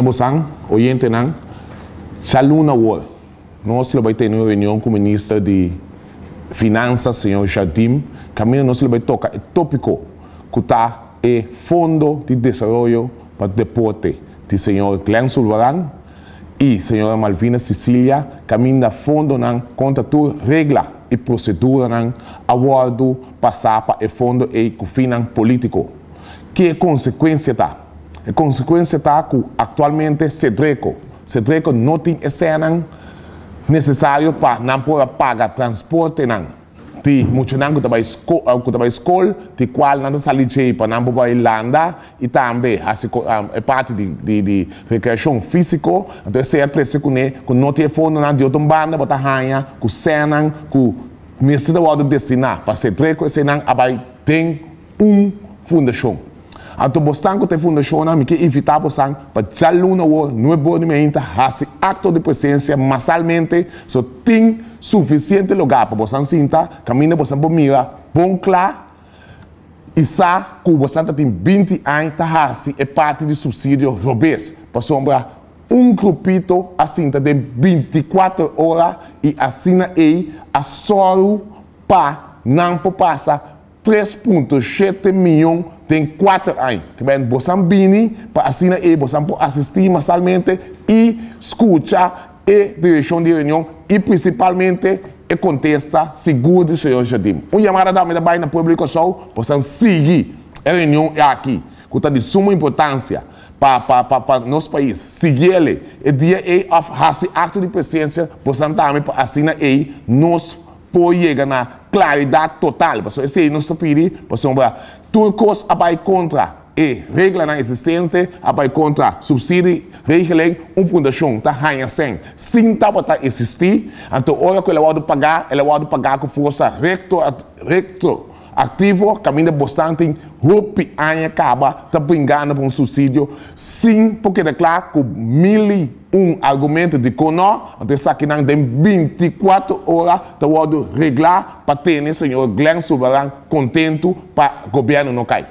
Moçang, oyente nang, Chaluna Wall. Nós vamos ter uma reunião com o ministro de Finanças, senhor Jardim. Caminho nós vamos tocar o tópico que está é Fundo de Desenvolvimento para o Deporte de senhor Glenn Sullivan e senhora Malvina Cecília. Caminho da fundo nang contra tu regra e procedura nang awardo passar para o fundo e com finan político. Que consequência está? A consequência está que atualmente Cedreco não tem cena necessário para não poder pagar transporte não. De muito não que estava escola, de qual não salir para não poder Irlanda e também a parte de recreação física. Então é certo que não tem fundo não de outra banda para ganhar, que cena que mestre da destinar para Cedreco cena tem fundação. Então, bastante tem fundação, que evitar para Chaluna Wall, não é bom de fazer acto de presença massalmente, só tem suficiente lugar para você sentar, caminhar para você mirar, bom claro, e sabe que você tem 20 anos, é parte de subsídio robês, para sombra grupito assim, de 24 horas, e assim aí, a só para não passar 3,7 milhões tem 4 anos. Que bem, você bini para assinar e você pode assistir massalmente e escutar a direção de reunião e principalmente e contesta seguro do senhor Jardim. Chamada da minha na publicação, você seguir a reunião aqui, que está de suma importância para nosso país. Seguir ele, e dia e fazer ato de presença, você também para assinar e nós pode chegar na claridade total. Porque esse é o nosso pedido, para turcos abai contra e regra não existente, abai contra subsídio, regra fundação tá ganha sem tá para existir, então hora que ela pode pagar com força retroativo, caminho bastante roupa anha acaba tá brincando com subsídio, sim porque é claro que 1001 argumento de cono, então isso aqui não tem 24 horas tá pode reglar para ter senhor Glenn Sullivan contento para o governo não cai.